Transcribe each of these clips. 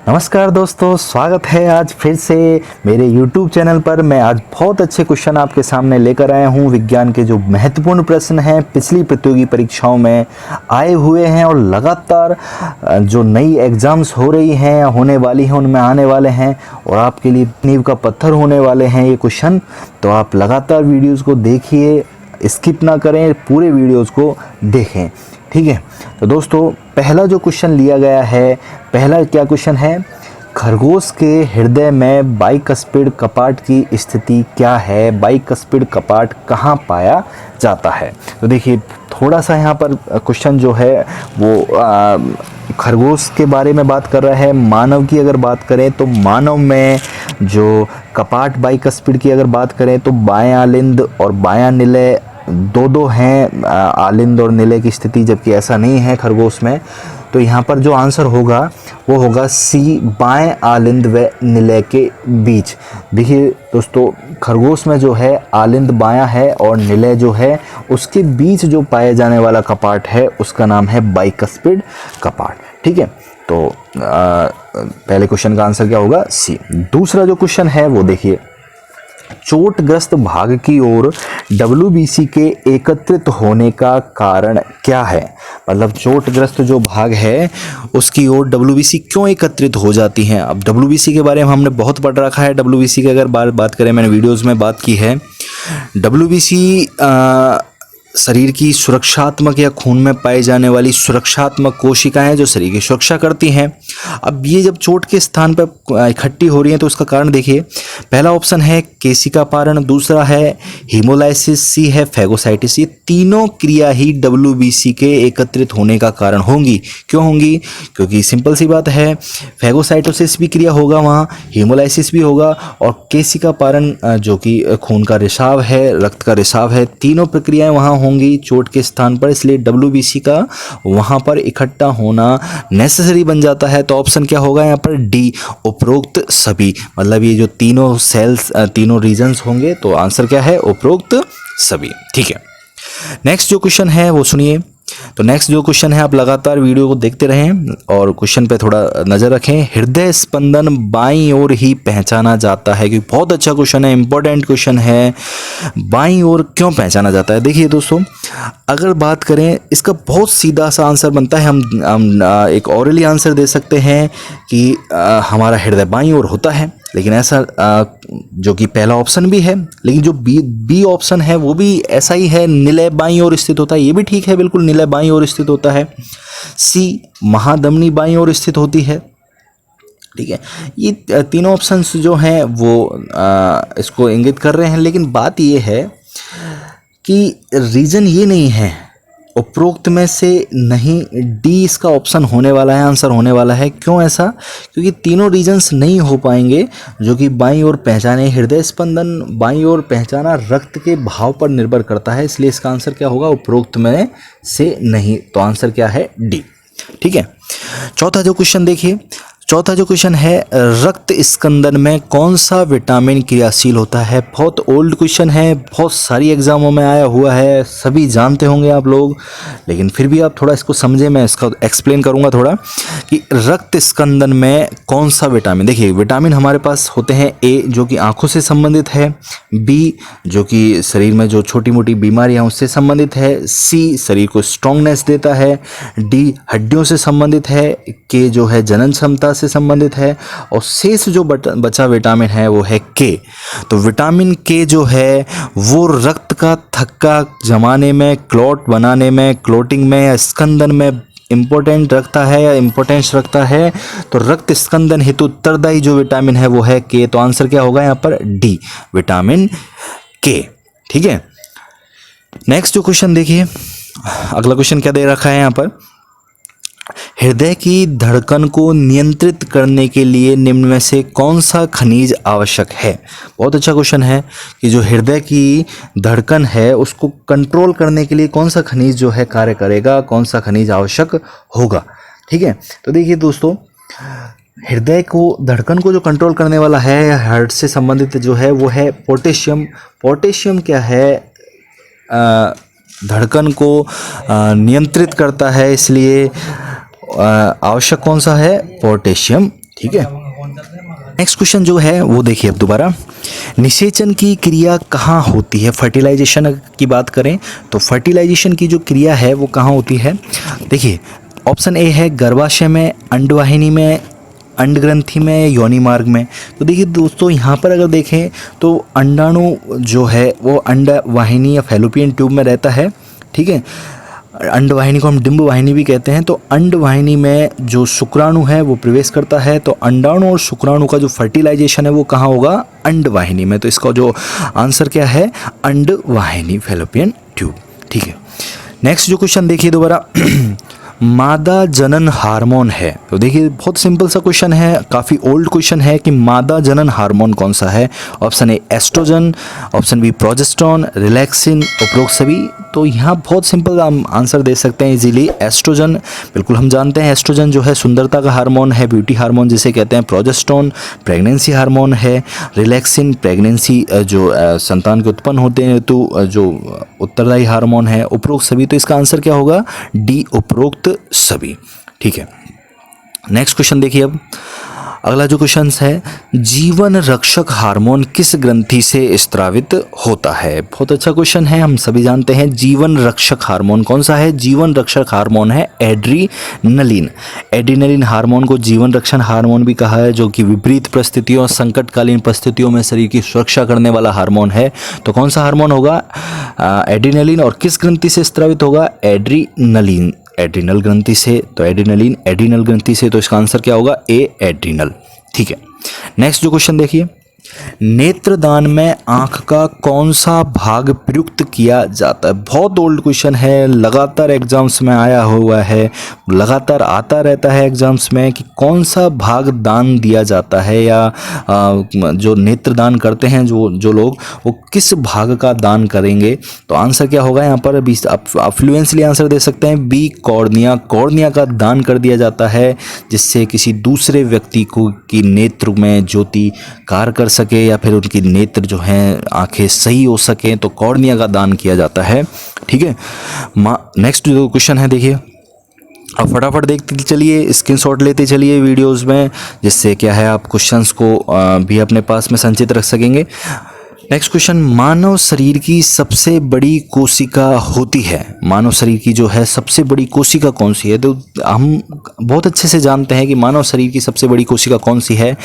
नमस्कार दोस्तों, स्वागत है आज फिर से मेरे YouTube चैनल पर। मैं आज बहुत अच्छे क्वेश्चन आपके सामने लेकर आया हूँ। विज्ञान के जो महत्वपूर्ण प्रश्न हैं पिछली प्रतियोगी परीक्षाओं में आए हुए हैं और लगातार जो नई एग्ज़ाम्स हो रही हैं या होने वाली हैं उनमें आने वाले हैं और आपके लिए नींव का पत्थर होने वाले हैं ये क्वेश्चन। तो आप लगातार वीडियोज़ को देखिए, स्किप ना करें, पूरे वीडियोज़ को देखें, ठीक है। तो दोस्तों पहला जो क्वेश्चन लिया गया है, पहला क्या क्वेश्चन है, खरगोश के हृदय में बाइकस्पिड कपाट की स्थिति क्या है, बाइकस्पिड कपाट कहाँ पाया जाता है। तो देखिए थोड़ा सा यहाँ पर क्वेश्चन जो है वो खरगोश के बारे में बात कर रहा है। मानव की अगर बात करें तो मानव में जो कपाट बाइकस्पिड की अगर बात करें तो बाएं आलिंद और बायां निलय दो हैं, आलिंद और निलय की स्थिति, जबकि ऐसा नहीं है खरगोश में। तो यहाँ पर जो आंसर होगा वो होगा सी, बाएं आलिंद व निलय के बीच। देखिए दोस्तों खरगोश में जो है आलिंद बायां है और निलय जो है उसके बीच जो पाए जाने वाला कपाट है उसका नाम है बाइकस्पिड कपाट, ठीक है। तो पहले क्वेश्चन का आंसर क्या होगा, सी। दूसरा जो क्वेश्चन है वो देखिए, चोटग्रस्त भाग की ओर WBC के एकत्रित होने का कारण क्या है। मतलब चोटग्रस्त जो भाग है उसकी ओर WBC क्यों एकत्रित हो जाती हैं। अब WBC के बारे में हमने बहुत पढ़ रखा है। WBC की अगर बात करें, मैंने वीडियोस में बात की है। WBC शरीर की सुरक्षात्मक या खून में पाई जाने वाली सुरक्षात्मक कोशिकाएं जो शरीर की सुरक्षा करती हैं। अब ये जब चोट के स्थान पर इकट्ठी हो रही हैं तो उसका कारण देखिए, पहला ऑप्शन है केशिका पारण, दूसरा है हीमोलाइसिस, सी है फैगोसाइटिस। ये तीनों क्रिया ही WBC के एकत्रित होने का कारण होंगी। क्यों होंगी? क्योंकि सिंपल सी बात है, फैगोसाइटोसिस भी क्रिया होगा वहाँ, हीमोलाइसिस भी होगा और केशिका पारण जो कि खून का रिसाव है, रक्त का रिसाव है, तीनों प्रक्रियाएं वहाँ होंगी चोट के स्थान पर। इसलिए WBC का वहां पर इकट्ठा होना नेसेसरी बन जाता है। तो ऑप्शन क्या होगा यहाँ पर, डी, उपरोक्त सभी। मतलब ये जो तीनों सेल्स, तीनों रीजन्स होंगे, तो आंसर क्या है, उपरोक्त सभी, ठीक है। नेक्स्ट जो क्वेश्चन है वो सुनिए। तो नेक्स्ट जो क्वेश्चन है, आप लगातार वीडियो को देखते रहें और क्वेश्चन पे थोड़ा नज़र रखें। हृदय स्पंदन बाईं ओर ही पहचाना जाता है, क्योंकि बहुत अच्छा क्वेश्चन है, इंपॉर्टेंट क्वेश्चन है। बाईं ओर क्यों पहचाना जाता है? देखिए दोस्तों, अगर बात करें इसका बहुत सीधा सा आंसर बनता है। हम एक ऑरली आंसर दे सकते हैं कि हमारा हृदय बाईं ओर होता है, लेकिन ऐसा जो कि पहला ऑप्शन भी है, लेकिन जो बी ऑप्शन है वो भी ऐसा ही है, निलय बाईं ओर स्थित होता है। ये भी ठीक है, बिल्कुल निलय बाईं ओर स्थित होता है। सी, महाधमनी बाईं ओर स्थित होती है, ठीक है। ये तीनों ऑप्शंस जो हैं वो इसको इंगित कर रहे हैं, लेकिन बात ये है कि रीजन ये नहीं है, उपरोक्त में से नहीं, डी इसका ऑप्शन होने वाला है, आंसर होने वाला है। क्यों ऐसा? क्योंकि तीनों रीजन्स नहीं हो पाएंगे जो कि बाईं ओर पहचाने। हृदय स्पंदन बाईं ओर पहचाना रक्त के भाव पर निर्भर करता है, इसलिए इसका आंसर क्या होगा, उपरोक्त में से नहीं। तो आंसर क्या है, डी, ठीक है। चौथा जो क्वेश्चन देखिए, चौथा जो क्वेश्चन है, रक्त स्कंदन में कौन सा विटामिन क्रियाशील होता है। बहुत ओल्ड क्वेश्चन है, बहुत सारी एग्जामों में आया हुआ है, सभी जानते होंगे आप लोग, लेकिन फिर भी आप थोड़ा इसको समझें। मैं इसका एक्सप्लेन करूंगा थोड़ा कि रक्त स्कंदन में कौन सा विटामिन। देखिए विटामिन हमारे पास होते हैं, ए जो कि आंखों से संबंधित है, बी जो कि शरीर में जो छोटी मोटी बीमारियां उससे संबंधित है, सी शरीर को स्ट्रांगनेस देता है, डी हड्डियों से संबंधित है, के जो है जनन क्षमता से संबंधित है, और शेष जो बचा विटामिन है वो है के। तो विटामिन के जो है वो रक्त का थक्का जमाने में, क्लॉट बनाने में, क्लॉटिंग में या स्कंदन में इम्पोर्टेंट रखता है या इम्पोर्टेंस रखता है। तो रक्त स्कंदन हेतु उत्तरदायी जो विटामिन है वो है के। तो आंसर क्या होगा यहाँ पर, डी, विटामिन के, ठीक है। नेक्स्ट जो क्वेश्चन देखिए, अगला क्वेश्चन क्या दे रखा है यहाँ पर, हृदय की धड़कन को नियंत्रित करने के लिए निम्न में से कौन सा खनिज आवश्यक है। बहुत अच्छा क्वेश्चन है कि जो हृदय की धड़कन है उसको कंट्रोल करने के लिए कौन सा खनिज जो है कार्य करेगा, कौन सा खनिज आवश्यक होगा, ठीक है। तो देखिए दोस्तों, हृदय को, धड़कन को जो कंट्रोल करने वाला है, हार्ट से संबंधित जो है वो है पोटेशियम। पोटेशियम क्या है, धड़कन को नियंत्रित करता है, इसलिए आवश्यक कौन सा है, पोटेशियम, ठीक है। नेक्स्ट क्वेश्चन जो है वो देखिए अब दोबारा, निषेचन की क्रिया कहाँ होती है? फर्टिलाइजेशन की बात करें तो फर्टिलाइजेशन की जो क्रिया है वो कहाँ होती है? देखिए ऑप्शन ए है गर्भाशय में, अंडवाहिनी में, अंडग्रंथि में, योनि मार्ग में। तो देखिए दोस्तों यहाँ पर अगर देखें तो अंडाणु जो है वो अंडवाहिनी या फैलोपियन ट्यूब में रहता है, ठीक है। अंडवाहिनी को हम डिंब वाहिनी भी कहते हैं। तो अंडवाहिनी में जो शुक्राणु है वो प्रवेश करता है, तो अंडाणु और शुक्राणु का जो फर्टिलाइजेशन है वो कहाँ होगा? अंडवाहिनी में। तो इसका जो आंसर क्या है? अंडवाहिनी, फैलोपियन ट्यूब, ठीक है। नेक्स्ट जो क्वेश्चन देखिए दोबारा, मादा जनन हार्मोन है। तो देखिए बहुत सिंपल सा क्वेश्चन है, काफ़ी ओल्ड क्वेश्चन है कि मादा जनन हार्मोन कौन सा है? Option A estrogen, option B progesterone, relaxin, उपरोक्त सभी। तो यहाँ बहुत सिंपल हम आंसर दे सकते हैं इजीली, एस्ट्रोजन। बिल्कुल हम जानते हैं एस्ट्रोजन जो है सुंदरता का हार्मोन है, ब्यूटी हार्मोन जिसे कहते हैं। प्रोजेस्टेरोन प्रेगनेंसी हार्मोन है। रिलैक्सिन प्रेगनेंसी जो संतान के उत्पन्न होते हैं तो जो उत्तरदायी हार्मोन है। उपरोक्त सभी, तो इसका आंसर क्या होगा? डी, उपरोक्त सभी, ठीक है। नेक्स्ट क्वेश्चन देखिए अब अगला जो क्वेश्चन है, जीवन रक्षक हार्मोन किस ग्रंथि से स्त्रावित होता है? बहुत अच्छा क्वेश्चन है, हम सभी जानते हैं जीवन रक्षक हार्मोन कौन सा है? जीवन रक्षक हार्मोन है एड्रीनलिन। एड्रीनलिन हार्मोन को जीवन रक्षण हार्मोन भी कहा है, जो कि विपरीत परिस्थितियों, संकटकालीन परिस्थितियों में शरीर की सुरक्षा करने वाला हार्मोन है। तो कौन सा हार्मोन होगा? एड्रीनलिन। और किस ग्रंथि से स्त्रावित होगा? एड्रीनलिन, एड्रिनल ग्रंथि से। तो एड्रिनलिन एड्रिनल ग्रंथि से, तो इसका आंसर क्या होगा? ए, एड्रिनल, ठीक है। नेक्स्ट जो क्वेश्चन देखिए, नेत्रदान में आंख का कौन सा भाग प्रयुक्त किया जाता है? बहुत ओल्ड क्वेश्चन है, लगातार एग्जाम्स में आया हुआ है, लगातार आता रहता है एग्जाम्स में कि कौन सा भाग दान दिया जाता है, या जो नेत्रदान करते हैं जो लोग, वो किस भाग का दान करेंगे? तो आंसर क्या होगा यहाँ पर? बी, आप फ्लुएंसली आंसर दे सकते हैं, बी, कॉर्निया। कॉर्निया का दान कर दिया जाता है जिससे किसी दूसरे व्यक्ति को की नेत्र में ज्योति कार्य कर सके, या फिर उनकी नेत्र जो हैं आंखें सही हो सकें, तो कॉर्निया का दान किया जाता है, ठीक है। नेक्स्ट जो क्वेश्चन है देखिए, अब फटाफट देखते चलिए, स्क्रीनशॉट लेते चलिए वीडियोस में, जिससे क्या है आप क्वेश्चंस को भी अपने पास में संचित रख सकेंगे। नेक्स्ट क्वेश्चन, मानव शरीर की सबसे बड़ी कोशिका होती है, मानव शरीर की जो है सबसे बड़ी कोशिका कौन सी है? तो हम बहुत अच्छे से जानते हैं कि मानव शरीर की सबसे बड़ी कोशिका कौन सी है।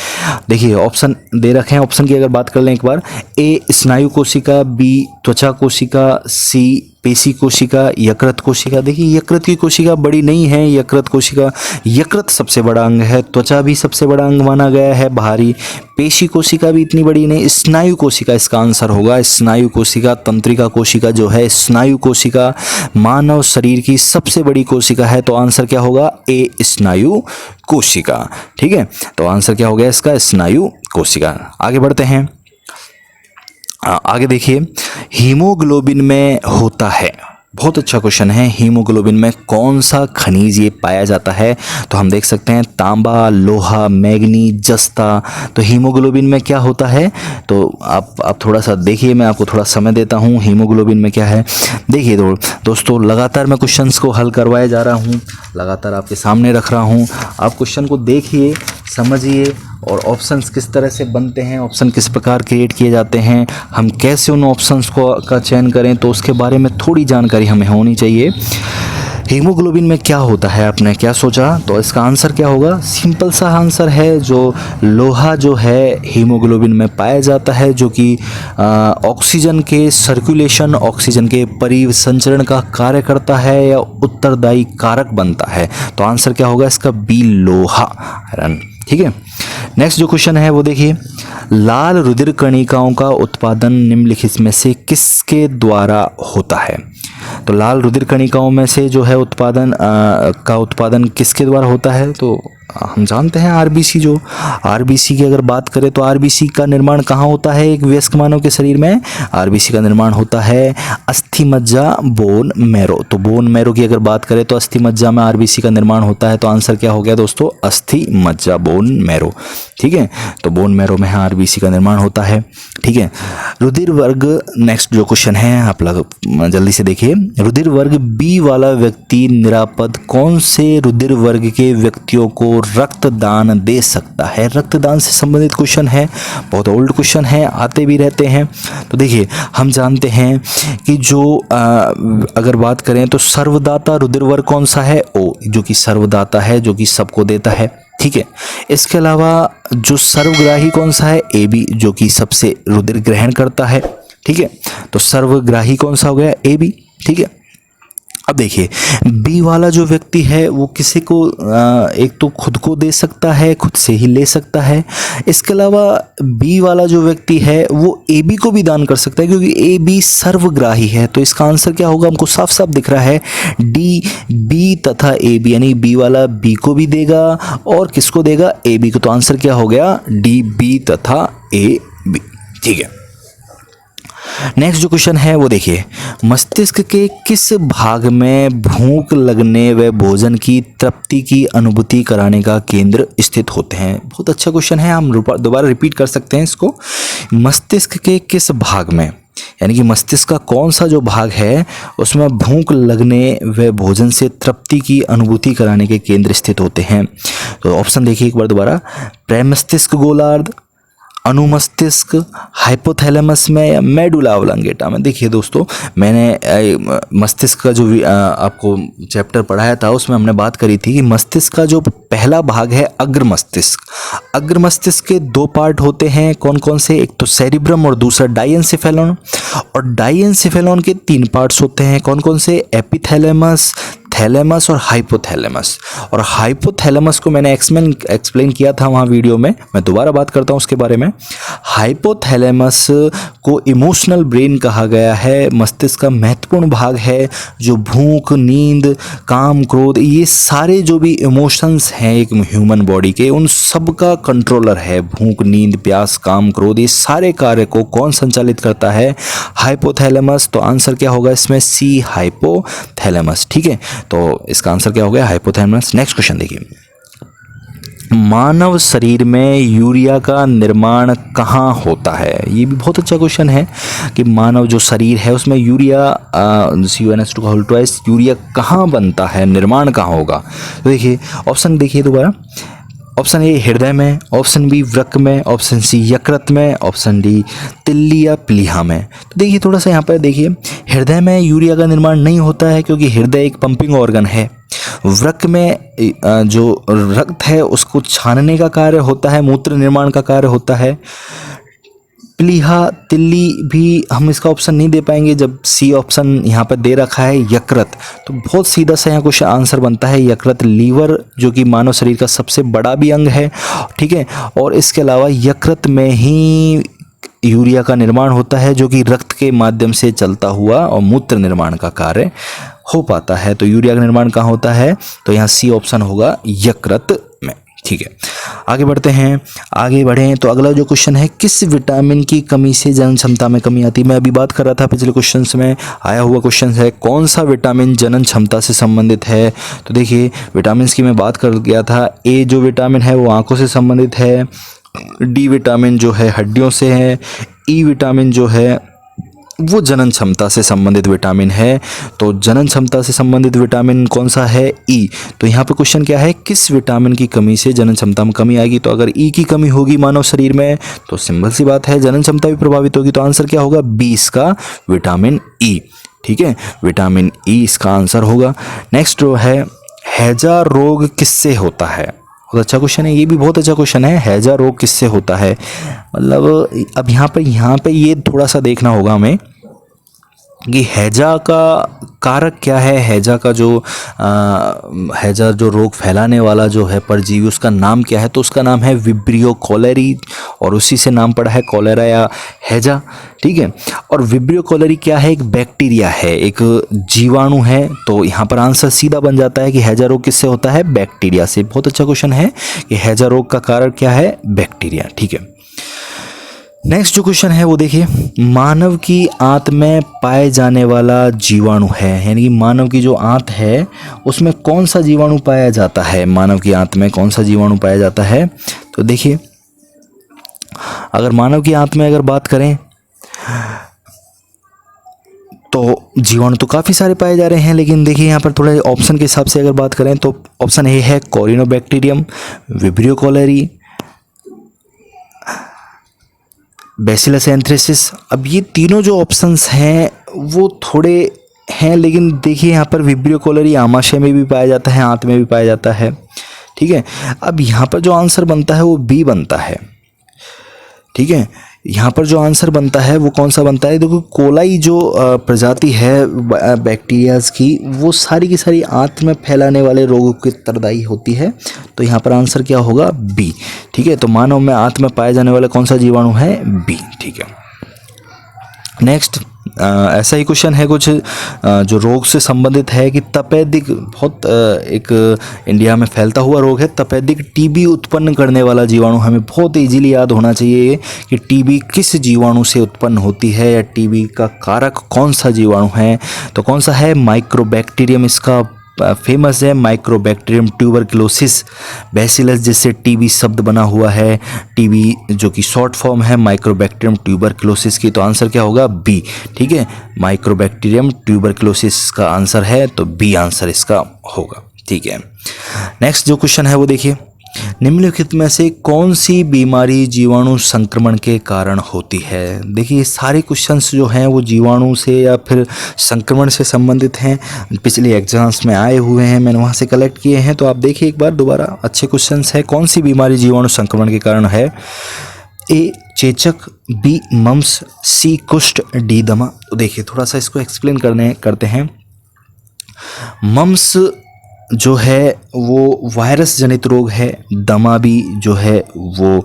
देखिए ऑप्शन दे रखे हैं, ऑप्शन की अगर बात कर लें एक बार, ए स्नायु कोशिका, बी त्वचा कोशिका, सी पेशी कोशिका, यकृत कोशिका। देखिए यकृत की कोशिका बड़ी नहीं है, यकृत कोशिका, यकृत सबसे बड़ा अंग है, त्वचा भी सबसे बड़ा अंग माना गया है बाहरी, पेशी कोशिका भी इतनी बड़ी नहीं, स्नायु कोशिका इसका आंसर होगा, स्नायु कोशिका। तंत्रिका कोशिका जो है स्नायु कोशिका मानव शरीर की सबसे बड़ी कोशिका है, तो आंसर क्या होगा? ए, स्नायु कोशिका, ठीक है। तो आंसर क्या हो गया इसका? स्नायु कोशिका। आगे बढ़ते हैं, आगे देखिए, हीमोग्लोबिन में होता है, बहुत अच्छा क्वेश्चन है, हीमोग्लोबिन में कौन सा खनिज ये पाया जाता है? तो हम देख सकते हैं तांबा, लोहा, मैग्नी, जस्ता। तो हीमोग्लोबिन में क्या होता है? तो आप थोड़ा सा देखिए, मैं आपको थोड़ा समय देता हूँ, हीमोग्लोबिन में क्या है। देखिए दोस्तों लगातार मैं क्वेश्चंस को हल करवाए जा रहा हूँ, लगातार आपके सामने रख रहा हूँ, आप क्वेश्चन को देखिए, समझिए, और ऑप्शंस किस तरह से बनते हैं, ऑप्शन किस प्रकार क्रिएट किए जाते हैं, हम कैसे उन ऑप्शंस का चयन करें, तो उसके बारे में थोड़ी जानकारी हमें होनी चाहिए। हीमोग्लोबिन में क्या होता है, आपने क्या सोचा? तो इसका आंसर क्या होगा? सिंपल सा आंसर है, जो लोहा जो है हीमोग्लोबिन में पाया जाता है, जो कि ऑक्सीजन के सर्कुलेशन, ऑक्सीजन के परिसंचरण का कार्य करता है या उत्तरदायी कारक बनता है। तो आंसर क्या होगा इसका? बी, लोहा, आयरन, ठीक है। नेक्स्ट जो क्वेश्चन है वो देखिए, लाल रुधिर कणिकाओं का उत्पादन निम्नलिखित में से किसके द्वारा होता है? तो लाल रुधिर कणिकाओं में से जो है उत्पादन किसके द्वारा होता है? तो हम जानते हैं आरबीसी, जो आरबीसी की अगर बात करें तो आरबीसी का निर्माण कहाँ होता है एक वयस्क मानव के शरीर में? आरबीसी का निर्माण होता है अस्थि मज्जा, बोन मैरो। तो बोन मैरो की अगर बात करें तो अस्थि मज्जा में आरबीसी का निर्माण होता है, तो आंसर क्या हो गया दोस्तों? अस्थि मज्जा, बोन मैरो, ठीक है। तो बोन मैरो में आरबीसी का निर्माण होता है, ठीक है। रुधिर वर्ग, नेक्स्ट जो क्वेश्चन है आप लोग जल्दी से देखिए, रुधिर वर्ग बी वाला व्यक्ति निरापद कौन से रुधिर वर्ग के व्यक्तियों को रक्तदान दे सकता है? रक्तदान से संबंधित क्वेश्चन है, बहुत ओल्ड क्वेश्चन है, आते भी रहते हैं। तो देखिए हम जानते हैं कि जो अगर बात करें तो सर्वदाता रुधिर वर्ग कौन सा है? ओ, जो कि सर्वदाता है, जो कि सबको देता है। ठीक है, इसके अलावा जो सर्वग्राही कौन सा है? ए बी, जो कि सबसे रुधिर ग्रहण करता है। ठीक है, तो सर्वग्राही कौन सा हो गया? A B. ठीक है, अब देखिए बी वाला जो व्यक्ति है वो किसी को एक तो खुद को दे सकता है, खुद से ही ले सकता है। इसके अलावा बी वाला जो व्यक्ति है वो ए बी को भी दान कर सकता है, क्योंकि ए बी सर्वग्राही है। तो इसका आंसर क्या होगा? हमको साफ साफ दिख रहा है डी, बी तथा ए बी, यानी बी वाला बी को भी देगा और किसको देगा? ए बी को। तो आंसर क्या हो गया? डी, बी तथा ए बी। ठीक है, नेक्स्ट जो क्वेश्चन है वो देखिए, मस्तिष्क के किस भाग में भूख लगने व भोजन की तृप्ति की अनुभूति कराने का केंद्र स्थित होते हैं? बहुत अच्छा क्वेश्चन है, हम दोबारा रिपीट कर सकते हैं इसको। मस्तिष्क के किस भाग में, यानी कि मस्तिष्क का कौन सा जो भाग है उसमें भूख लगने व भोजन से तृप्ति की अनुभूति कराने के केंद्र स्थित होते हैं? तो ऑप्शन देखिए एक बार दोबारा, प्रमस्तिष्क गोलार्ध, अनुमस्तिष्क, हाइपोथैलेमस में, या मेडुला ऑब्लंगेटा में? देखिए दोस्तों, मैंने मस्तिष्क का जो आपको चैप्टर पढ़ाया था उसमें हमने बात करी थी कि मस्तिष्क का जो पहला भाग है अग्र मस्तिष्क, अग्र मस्तिष्क के दो पार्ट होते हैं, कौन कौन से? एक तो सेरिब्रम और दूसरा डाइएन्सेफेलॉन। और डाइएन्सेफेलॉन के तीन पार्ट्स होते हैं, कौन कौन से? एपिथैलेमस, थैलेमस और हाइपोथैलेमस। और हाइपोथैलेमस को मैंने एक्सप्लेन किया था वहाँ वीडियो में, मैं दोबारा बात करता हूँ उसके बारे में। हाइपोथैलेमस को इमोशनल ब्रेन कहा गया है, मस्तिष्क का महत्वपूर्ण भाग है जो भूख, नींद, काम, क्रोध, ये सारे जो भी इमोशंस हैं एक ह्यूमन बॉडी के, उन सब का कंट्रोलर है। भूख, नींद, प्यास, काम, क्रोध, ये सारे कार्य को कौन संचालित करता है? हाइपोथैलेमस। तो आंसर क्या होगा इसमें? सी, हाइपोथैलेमस। ठीक है, तो इसका आंसर क्या हो गया? हाइपोथैलेमस। नेक्स्ट क्वेश्चन देखिए, मानव शरीर में यूरिया का निर्माण कहाँ होता है? ये भी बहुत अच्छा क्वेश्चन है कि मानव जो शरीर है उसमें यूरिया यूरिया कहाँ बनता है, निर्माण कहाँ होगा? तो देखिए ऑप्शन देखिए दोबारा, ऑप्शन ए हृदय में, ऑप्शन बी वृक्क में, ऑप्शन सी यकृत में, ऑप्शन डी तिल्ली या प्लीहा में। तो देखिए थोड़ा सा यहाँ पर देखिए, हृदय में यूरिया का निर्माण नहीं होता है क्योंकि हृदय एक पंपिंग ऑर्गन है। वृक्क में जो रक्त है उसको छानने का कार्य होता है, मूत्र निर्माण का कार्य होता है। प्लीहा, तिल्ली भी हम इसका ऑप्शन नहीं दे पाएंगे जब सी ऑप्शन यहाँ पर दे रखा है यकृत। तो बहुत सीधा सा यहाँ क्वेश्चन आंसर बनता है यकृत। लीवर जो कि मानव शरीर का सबसे बड़ा भी अंग है, ठीक है, और इसके अलावा यकृत में ही यूरिया का निर्माण होता है जो कि रक्त के माध्यम से चलता हुआ और मूत्र निर्माण का कार्य हो पाता है। तो यूरिया का निर्माण कहाँ होता है? तो यहाँ सी ऑप्शन होगा यकृत में। ठीक है, आगे बढ़ते हैं, आगे बढ़ें तो अगला जो क्वेश्चन है, किस विटामिन की कमी से जनन क्षमता में कमी आती है? मैं अभी बात कर रहा था पिछले क्वेश्चंस में आया हुआ क्वेश्चन है, कौन सा विटामिन जनन क्षमता से संबंधित है? तो देखिए विटामिन की मैं बात कर गया था, ए जो विटामिन है वो आंखों से संबंधित है, डी विटामिन जो है हड्डियों से है, ई विटामिन जो है वो जनन क्षमता से संबंधित विटामिन है। तो जनन क्षमता से संबंधित विटामिन कौन सा है? ई। तो यहाँ पे क्वेश्चन क्या है, किस विटामिन की कमी से जनन क्षमता में कमी आएगी? तो अगर ई की कमी होगी मानव शरीर में तो सिंपल सी बात है जनन क्षमता भी प्रभावित होगी। तो आंसर क्या होगा? बी इसका विटामिन ई। ठीक है, विटामिन ई इसका आंसर होगा। नेक्स्ट जो है, हैजा रोग किससे होता है? बहुत अच्छा क्वेश्चन है, ये भी बहुत अच्छा क्वेश्चन है। हैजा रोग किससे होता है? मतलब अब यहाँ पे ये थोड़ा सा देखना होगा हमें कि हैजा का कारक क्या है। हैजा का जो हैजा जो रोग फैलाने वाला जो है परजीवी, उसका नाम क्या है? तो उसका नाम है विब्रियो कॉलेरी, और उसी से नाम पड़ा है कॉलेरा या हैजा। ठीक है, और विब्रियो कॉलेरी क्या है? एक बैक्टीरिया है, एक जीवाणु है। तो यहाँ पर आंसर सीधा बन जाता है कि हैजा रोग किससे होता है? बैक्टीरिया से। बहुत अच्छा क्वेश्चन है कि हैजा रोग का कारक क्या है? बैक्टीरिया। ठीक है, नेक्स्ट जो क्वेश्चन है वो देखिए, मानव की आंत में पाए जाने वाला जीवाणु है, यानी कि मानव की जो आंत है उसमें कौन सा जीवाणु पाया जाता है? मानव की आंत में कौन सा जीवाणु पाया जाता है? तो देखिए अगर मानव की आंत में अगर बात करें तो जीवाणु तो काफ़ी सारे पाए जा रहे हैं, लेकिन देखिए यहाँ पर थोड़ा ऑप्शन के हिसाब से अगर बात करें तो ऑप्शन ए है कोरिनोबैक्टीरियम, विब्रियो कॉलेरी, बैसिलस एंथ्रेसिस। अब ये तीनों जो ऑप्शंस हैं वो थोड़े हैं, लेकिन देखिए यहाँ पर विब्रियो कॉलेरी आमाशय में भी पाया जाता है, आंत में भी पाया जाता है, ठीक है। अब यहाँ पर जो आंसर बनता है वो बी बनता है, ठीक है। यहाँ पर जो आंसर बनता है वो कौन सा बनता है? देखो कोलाई जो प्रजाति है बैक्टीरियाज की, वो सारी की सारी आंत में फैलाने वाले रोगों की उत्तरदायी होती है। तो यहाँ पर आंसर क्या होगा? बी, ठीक है। तो मानव में आंत में पाए जाने वाला कौन सा जीवाणु है? बी, ठीक है। नेक्स्ट ऐसा ही क्वेश्चन है कुछ जो रोग से संबंधित है कि तपेदिक, बहुत एक इंडिया में फैलता हुआ रोग है तपेदिक, टीबी उत्पन्न करने वाला जीवाणु। हमें बहुत इजीली याद होना चाहिए कि टीबी किस जीवाणु से उत्पन्न होती है या टीबी का कारक कौन सा जीवाणु है। तो कौन सा है? माइक्रोबैक्टीरियम इसका फेमस है, माइक्रोबैक्टीरियम ट्यूबरक्लोसिस बैसिलस, जिससे टीबी शब्द बना हुआ है, टीबी जो कि शॉर्ट फॉर्म है माइक्रोबैक्टीरियम ट्यूबरक्लोसिस की। तो आंसर क्या होगा? बी, ठीक है। माइक्रोबैक्टीरियम ट्यूबरक्लोसिस का आंसर है, तो बी आंसर इसका होगा, ठीक है। नेक्स्ट जो क्वेश्चन है वो देखिए, निम्नलिखित में से कौन सी बीमारी जीवाणु संक्रमण के कारण होती है? देखिए सारे क्वेश्चंस जो हैं वो जीवाणु से या फिर संक्रमण से संबंधित हैं, पिछले एग्जाम्स में आए हुए हैं, मैंने वहाँ से कलेक्ट किए हैं। तो आप देखिए एक बार दोबारा, अच्छे क्वेश्चंस है। कौन सी बीमारी जीवाणु संक्रमण के कारण है? ए चेचक, बी मम्स, सी कुष्ठ, डी दमा। तो देखिए थोड़ा सा इसको एक्सप्लेन करते हैं। मम्स जो है वो वायरस जनित रोग है। दमा भी जो है वो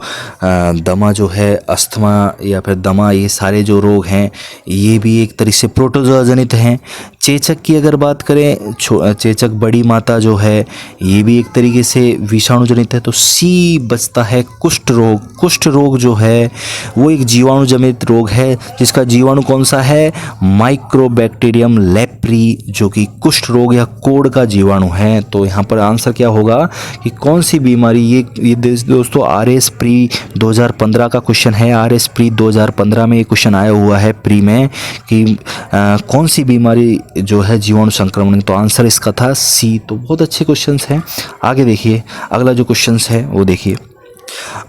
दमा जो है अस्थमा या फिर दमा, ये सारे जो रोग हैं ये भी एक तरीके से प्रोटोजोआ जनित हैं। चेचक की अगर बात करें, चेचक बड़ी माता जो है ये भी एक तरीके से विषाणु जनित है। तो सी बचता है कुष्ठ रोग। कुष्ठ रोग जो है वो एक जीवाणु जनित रोग है, जिसका जीवाणु कौन सा है? माइक्रोबैक्टीरियम लेप्री, जो कि कुष्ठ रोग या कोढ़ का जीवाणु है। तो यहाँ पर आंसर क्या होगा कि कौन सी बीमारी? ये दोस्तों RS प्री 2015 का क्वेश्चन है। RS प्री 2015 में ये क्वेश्चन आया हुआ है प्री में कि कौन सी बीमारी जो है जीवाणु संक्रमण। तो आंसर इसका था सी। तो बहुत अच्छे क्वेश्चंस हैं। आगे देखिए अगला जो क्वेश्चंस है वो देखिए,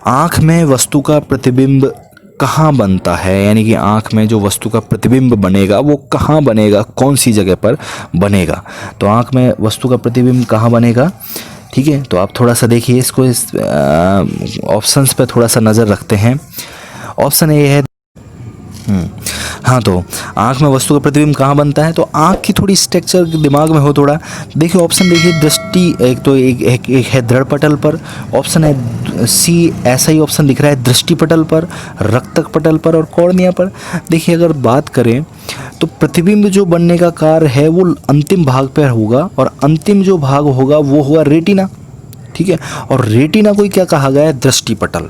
आँख में वस्तु का प्रतिबिंब कहाँ बनता है? यानी कि आँख में जो वस्तु का प्रतिबिंब बनेगा वो कहाँ बनेगा, कौन सी जगह पर बनेगा? तो आँख में वस्तु का प्रतिबिंब कहाँ बनेगा, ठीक है। तो आप थोड़ा सा देखिए इसको, इस ऑप्शंस पे थोड़ा सा नज़र रखते हैं। ऑप्शन ए है हाँ, तो आँख में वस्तु का प्रतिबिंब कहाँ बनता है? तो आँख की थोड़ी स्ट्रक्चर दिमाग में हो थोड़ा, देखिए ऑप्शन देखिए, दृष्टि एक तो एक है दृढ़ पटल पर, ऑप्शन है सी, ऐसा ही ऑप्शन दिख रहा है दृष्टि पटल पर, रक्तक पटल पर और कॉर्निया पर। देखिए अगर बात करें तो प्रतिबिंब जो बनने का कार्य है वो अंतिम भाग पर होगा, और अंतिम जो भाग होगा वो होगा रेटिना, ठीक है। और रेटिना को क्या कहा गया है? दृष्टि पटल,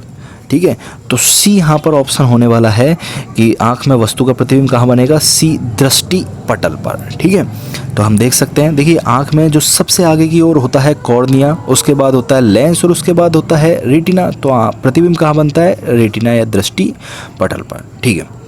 ठीक है। तो सी यहाँ पर ऑप्शन होने वाला है कि आँख में वस्तु का प्रतिबिंब कहाँ बनेगा? सी, दृष्टि पटल पर, ठीक है। तो हम देख सकते हैं, देखिए आँख में जो सबसे आगे की ओर होता है कॉर्निया, उसके बाद होता है लेंस और उसके बाद होता है रेटिना। तो प्रतिबिंब कहाँ बनता है? रेटिना या दृष्टि पटल पर, ठीक है।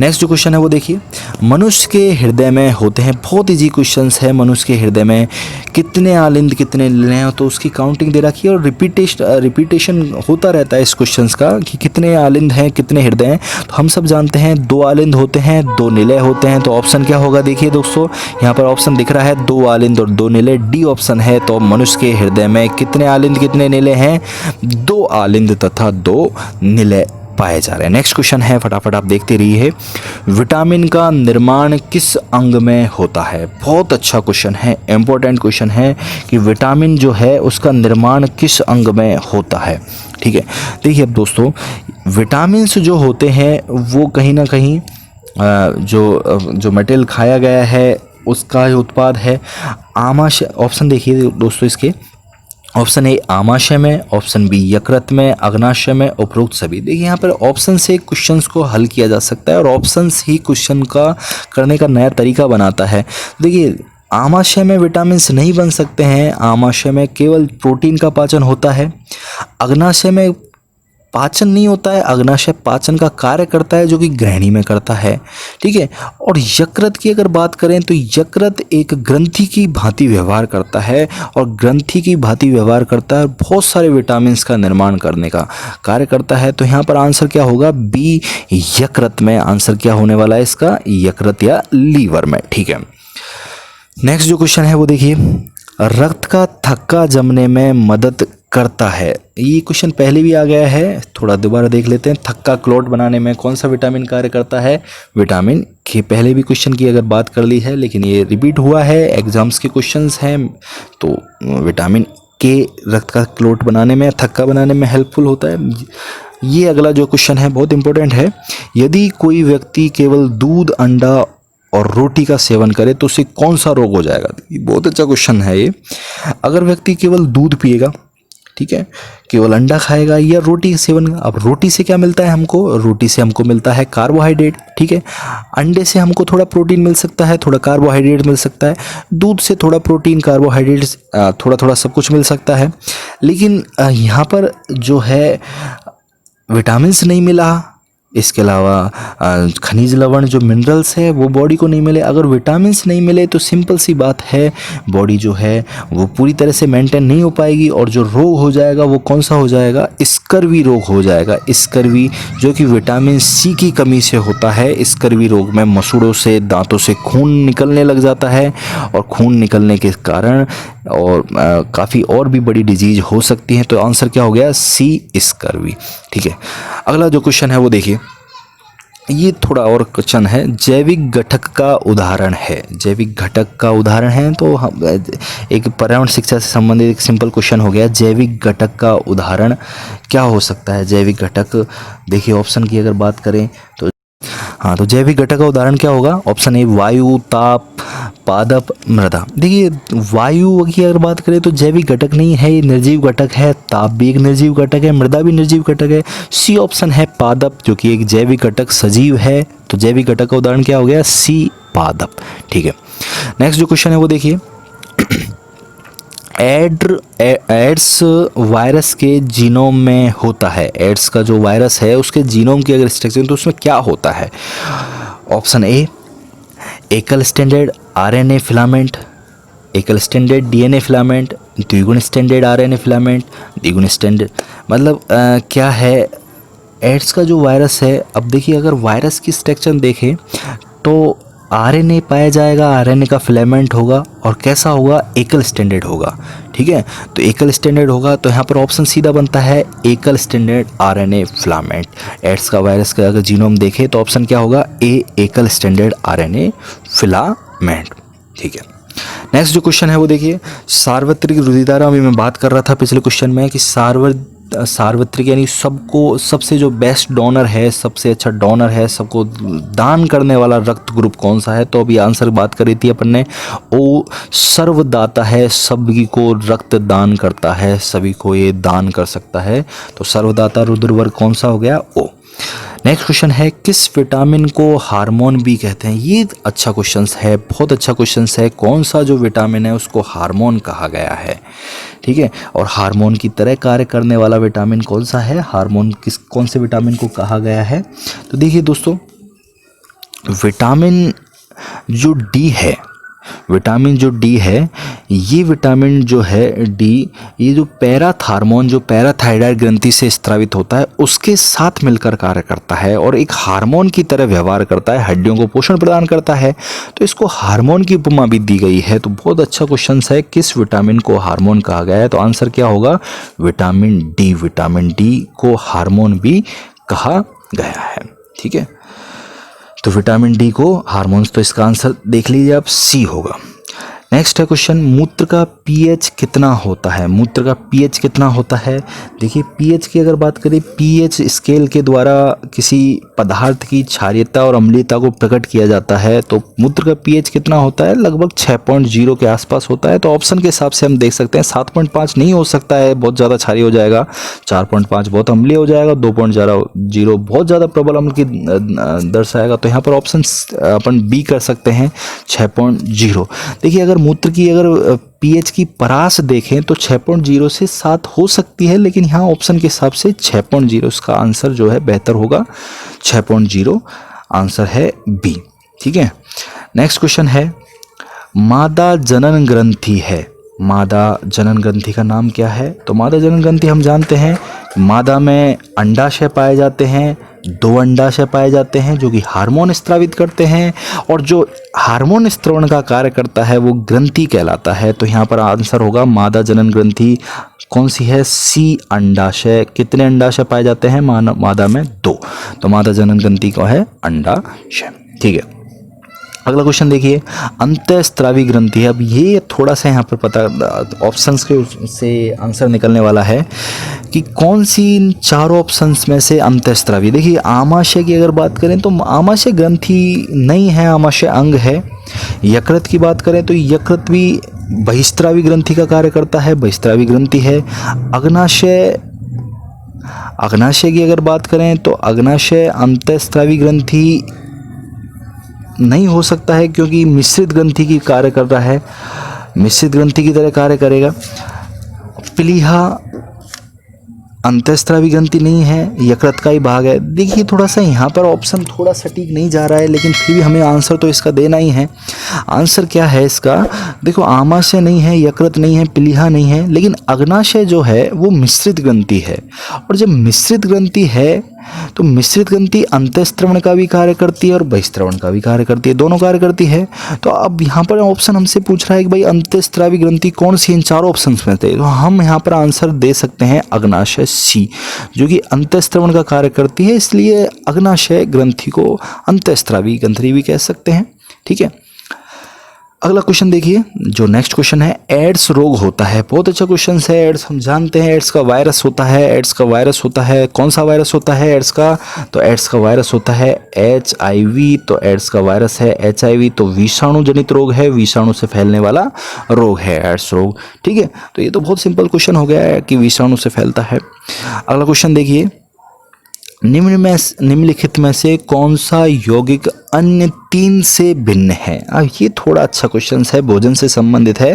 नेक्स्ट जो क्वेश्चन है वो देखिए, मनुष्य के हृदय में होते हैं, बहुत इजी क्वेश्चंस है, मनुष्य के हृदय में कितने आलिंद कितने निले हैं, तो उसकी काउंटिंग दे रखी है और रिपीटेशन होता रहता है इस क्वेश्चंस का कि कितने आलिंद हैं कितने हृदय हैं। तो हम सब जानते हैं 2 आलिंद होते हैं, 2 निलय होते हैं। तो ऑप्शन क्या होगा? देखिए दोस्तों यहाँ पर ऑप्शन दिख रहा है 2 आलिंद और 2 निलय, डी ऑप्शन है। तो मनुष्य के हृदय में कितने आलिंद कितने निलय हैं? 2 आलिंद तथा 2 निलय पाए जा रहे हैं। नेक्स्ट क्वेश्चन है, फटाफट आप देखते रहिए, विटामिन का निर्माण किस अंग में होता है? बहुत अच्छा क्वेश्चन है, इंपॉर्टेंट क्वेश्चन है कि विटामिन जो है उसका निर्माण किस अंग में होता है, ठीक है। देखिए अब दोस्तों विटामिन्स जो होते हैं वो कहीं ना कहीं जो मटेरियल खाया गया है उसका उत्पाद है आमाशय। ऑप्शन देखिए दोस्तों इसके, ऑप्शन ए आमाशय में, ऑप्शन बी यकृत में, अग्नाशय में, उपरोक्त सभी। देखिए यहाँ पर ऑप्शन से क्वेश्चंस को हल किया जा सकता है और ऑप्शंस ही क्वेश्चन का करने का नया तरीका बनाता है। देखिए आमाशय में विटामिन्स नहीं बन सकते हैं, आमाशय में केवल प्रोटीन का पाचन होता है। अग्नाशय में पाचन नहीं होता है, अग्नाशय पाचन का कार्य करता है जो कि ग्रहणी में करता है, ठीक है। और यकृत की अगर बात करें तो यकृत एक ग्रंथि की भांति व्यवहार करता है और ग्रंथि की भांति व्यवहार करता है, बहुत सारे विटामिन का निर्माण करने का कार्य करता है। तो यहाँ पर आंसर क्या होगा, बी यकृत में आंसर क्या होने वाला है इसका, यकृत या लीवर में, ठीक है। नेक्स्ट जो क्वेश्चन है वो देखिए, रक्त का थक्का जमने में मदद करता है। ये क्वेश्चन पहले भी आ गया है, थोड़ा दोबारा देख लेते हैं। थक्का क्लॉट बनाने में कौन सा विटामिन कार्य करता है, विटामिन के। पहले भी क्वेश्चन की अगर बात कर ली है लेकिन ये रिपीट हुआ है, एग्जाम्स के क्वेश्चंस हैं। तो विटामिन के रक्त का क्लॉट बनाने में, थक्का बनाने में हेल्पफुल होता है। ये अगला जो क्वेश्चन है बहुत इंपॉर्टेंट है, यदि कोई व्यक्ति केवल दूध, अंडा और रोटी का सेवन करे तो उसे कौन सा रोग हो जाएगा। बहुत अच्छा क्वेश्चन है ये। अगर व्यक्ति केवल दूध पिएगा, ठीक है, केवल अंडा खाएगा या रोटी का सेवन, अब रोटी से क्या मिलता है हमको, रोटी से हमको मिलता है कार्बोहाइड्रेट, ठीक है। अंडे से हमको थोड़ा प्रोटीन मिल सकता है, थोड़ा कार्बोहाइड्रेट मिल सकता है। दूध से थोड़ा प्रोटीन, कार्बोहाइड्रेट, थोड़ा थोड़ा सब कुछ मिल सकता है। लेकिन यहाँ पर जो है विटामिन नहीं मिला, इसके अलावा खनिज लवण जो मिनरल्स है वो बॉडी को नहीं मिले। अगर विटामिन्स नहीं मिले तो सिंपल सी बात है, बॉडी जो है वो पूरी तरह से मेंटेन नहीं हो पाएगी और जो रोग हो जाएगा वो कौन सा हो जाएगा, स्कर्वी रोग हो जाएगा। स्कर्वी जो कि विटामिन सी की कमी से होता है। स्कर्वी रोग में मसूड़ों से, दांतों से खून निकलने लग जाता है और खून निकलने के कारण और काफ़ी और भी बड़ी डिजीज हो सकती है। तो आंसर क्या हो गया, सी स्कर्वी, ठीक है। अगला जो क्वेश्चन है वो देखिए, ये थोड़ा और क्वेश्चन है, जैविक घटक का उदाहरण है। जैविक घटक का उदाहरण है तो हम एक पर्यावरण शिक्षा से संबंधित एक सिंपल क्वेश्चन हो गया, जैविक घटक का उदाहरण क्या हो सकता है। जैविक घटक देखिए, ऑप्शन की अगर बात करें तो हाँ, तो जैविक घटक का उदाहरण क्या होगा, ऑप्शन ए वायु, ताप, पादप, मृदा। देखिए वायु की अगर बात करें तो जैविक घटक नहीं है, ये निर्जीव घटक है। ताप भी एक निर्जीव घटक है, मृदा भी निर्जीव घटक है। सी ऑप्शन है पादप, जो कि एक जैविक घटक सजीव है। तो जैविक घटक का उदाहरण क्या हो गया, सी पादप, ठीक है। नेक्स्ट जो क्वेश्चन है वो देखिए, एड्स वायरस के जीनोम में होता है। एड्स का जो वायरस है उसके जीनोम की अगर स्ट्रक्चर तो उसमें क्या होता है। ऑप्शन ए एकल स्टैंडर्ड आरएनए फिलामेंट, एकल स्टैंडर्ड डीएनए फिलामेंट, द्विगुण स्टैंडर्ड आरएनए फिलामेंट, द्विगुण स्टैंडर्ड, मतलब क्या है एड्स का जो वायरस है। अब देखिए अगर वायरस की स्ट्रक्चर देखें तो आरएनए पाया जाएगा, आरएनए का फिलामेंट होगा और कैसा होगा, एकल स्टैंडर्ड होगा, ठीक है। तो एकल स्टैंडर्ड होगा तो यहाँ पर ऑप्शन सीधा बनता है एकल स्टैंडर्ड आरएनए फिलामेंट। एड्स का वायरस का अगर जीनोम देखें तो ऑप्शन क्या होगा, ए एकल स्टैंडर्ड आरएनए फिलामेंट, ठीक है। नेक्स्ट जो क्वेश्चन है वो देखिए, सार्वत्रिक रुधिरदान, अभी मैं बात कर रहा था पिछले क्वेश्चन में कि सार्वत्रिक यानी सबको, सबसे जो बेस्ट डोनर है, सबसे अच्छा डोनर है, सबको दान करने वाला रक्त ग्रुप कौन सा है। तो अभी आंसर बात करी थी अपन ने, ओ सर्वदाता है, सभी को रक्त दान करता है, सभी को ये दान कर सकता है। तो सर्वदाता रुधिर वर्ग कौन सा हो गया, ओ। नेक्स्ट क्वेश्चन है, किस विटामिन को हार्मोन भी कहते हैं। ये अच्छा क्वेश्चन है, बहुत अच्छा क्वेश्चन है। कौन सा जो विटामिन है उसको हार्मोन कहा गया है, ठीक है। और हार्मोन की तरह कार्य करने वाला विटामिन कौन सा है, हार्मोन कौन से विटामिन को कहा गया है। तो देखिए दोस्तों, विटामिन जो डी है, विटामिन जो डी है, ये विटामिन जो है डी, ये जो पैराथार्मोन, जो पैराथायराइड ग्रंथि से स्रावित होता है उसके साथ मिलकर कार्य करता है और एक हार्मोन की तरह व्यवहार करता है, हड्डियों को पोषण प्रदान करता है। तो इसको हार्मोन की उपमा भी दी गई है। तो बहुत अच्छा क्वेश्चन है, किस विटामिन को हार्मोन कहा गया है। तो आंसर क्या होगा, विटामिन डी। विटामिन डी को हार्मोन भी कहा गया है, ठीक है। तो विटामिन डी को हार्मोन्स, तो इसका आंसर देख लीजिए आप, सी होगा। नेक्स्ट है क्वेश्चन, मूत्र का पीएच कितना होता है। मूत्र का पीएच कितना होता है। देखिए पीएच की अगर बात करें, पीएच स्केल के द्वारा किसी पदार्थ की क्षारीयता और अम्लीयता को प्रकट किया जाता है। तो मूत्र का पीएच कितना होता है, लगभग 6.0 के आसपास होता है। तो ऑप्शन के हिसाब से हम देख सकते हैं 7.5 नहीं हो सकता है, बहुत ज़्यादा क्षारीय हो जाएगा। 4.5 बहुत अम्लीय हो जाएगा। 2.0 बहुत ज़्यादा प्रबल अम्ल की दर्शाएगा। तो यहाँ पर ऑप्शन अपन बी कर सकते हैं, 6.0। देखिए अगर मूत्र की अगर पीएच की परास देखें तो 6.0 से 7 हो सकती है, लेकिन यहाँ ऑप्शन के हिसाब से 6.0 इसका आंसर जो है बेहतर होगा। 6.0 आंसर है बी। ठीक है, नेक्स्ट क्वेश्चन है मादा जनन ग्रंथि है। मादा जनन ग्रंथि का नाम क्या है? तो मादा जनन ग्रंथि हम जानते हैं मादा में अंडाशय पाए जाते हैं, 2 अंडाशय पाए जाते हैं जो कि हार्मोन स्त्रावित करते हैं, और जो हार्मोन स्त्रवण का कार्य करता है वो ग्रंथि कहलाता है। तो यहाँ पर आंसर होगा मादा जनन ग्रंथि कौन सी है? सी अंडाशय। कितने अंडाशय पाए जाते हैं मादा में? 2। तो मादा जनन ग्रंथि का है अंडाशय। ठीक है, अगला क्वेश्चन देखिए अंतःस्त्रावी ग्रंथि। अब ये थोड़ा सा यहाँ पर पता ऑप्शंस के से आंसर निकलने वाला है कि कौन सी इन चारों ऑप्शंस में से अंतःस्त्रावी। देखिए आमाशय की अगर बात करें तो आमाशय ग्रंथि नहीं है, आमाशय अंग है। यकृत की बात करें तो यकृत भी बहिस्त्रावी ग्रंथि का कार्य करता है, बहिस्त्रावी ग्रंथि है। अग्नाशय की अगर बात करें तो अग्नाशय अंतःस्त्रावी ग्रंथि नहीं हो सकता है, क्योंकि मिश्रित ग्रंथि की कार्य कर रहा है, मिश्रित ग्रंथि की तरह कार्य करेगा। प्लीहा अंतःस्त्रावी ग्रंथि नहीं है, यकृत का ही भाग है। देखिए थोड़ा सा यहाँ पर ऑप्शन थोड़ा सटीक नहीं जा रहा है, लेकिन फिर भी हमें आंसर तो इसका देना ही है। आंसर क्या है इसका? देखो आमाशय नहीं है, यकृत नहीं है, प्लीहा नहीं है, लेकिन अग्नाशय जो है वो मिश्रित ग्रंथि है। और जब मिश्रित ग्रंथि है तो मिश्रित ग्रंथि अंतःस्त्रवण का भी कार्य करती है और बहिस्त्रवण का भी कार्य करती है, दोनों कार्य करती है। तो अब यहाँ पर ऑप्शन हमसे पूछ रहा है कि भाई अंतःस्त्रावी ग्रंथि कौन सी इन चारों ऑप्शंस में थे। तो हम यहाँ पर आंसर दे सकते हैं अग्नाशय सी, जो कि अंतःस्त्रवण का कार्य करती है, इसलिए अग्नाशय ग्रंथि को अंतःस्त्रावी ग्रंथि भी कह सकते हैं। ठीक है, अगला क्वेश्चन देखिए, जो नेक्स्ट क्वेश्चन है एड्स रोग होता है। बहुत अच्छा क्वेश्चन है। एड्स हम जानते हैं एड्स का वायरस होता है, एड्स का वायरस होता है। कौन सा वायरस होता है एड्स का? तो एड्स का वायरस होता है HIV। तो एड्स का वायरस है HIV, तो विषाणु जनित रोग है, विषाणु से फैलने वाला रोग है एड्स रोग। ठीक है, तो ये तो बहुत सिंपल क्वेश्चन हो गया है कि विषाणु से फैलता है। अगला क्वेश्चन देखिए निम्नलिखित में से कौन सा यौगिक अन्य 3 से भिन्न है? अब ये थोड़ा अच्छा क्वेश्चन है, भोजन से संबंधित है